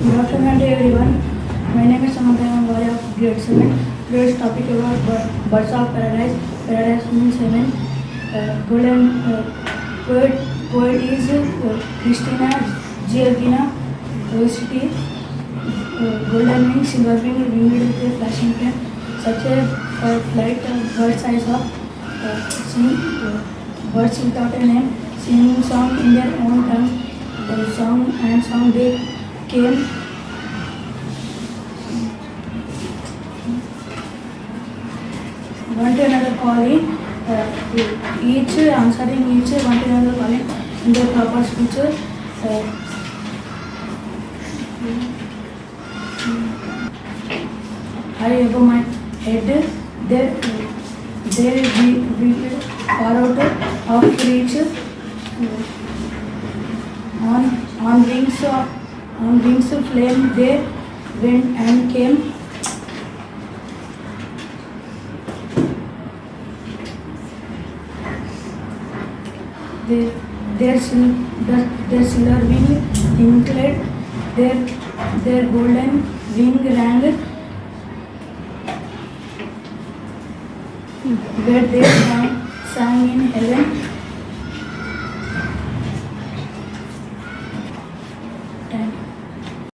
Good afternoon to everyone. My name is Hanmanthu. I am of grade 7. Today's topic about birds of paradise. Paradise means heaven. Golden poet is Christina Georgina Rossetti. Golden wing, silver wing, winged with a flashing flame. Such a flight birds I saw. Birds without a name, singing song in their own tongue. Song they came. One to another calling, each answering each one to another calling in their proper speech. High above my head, there we far out of reach. On wings of flame they went and came. Their silver wing included their golden wing rang where they sang in heaven.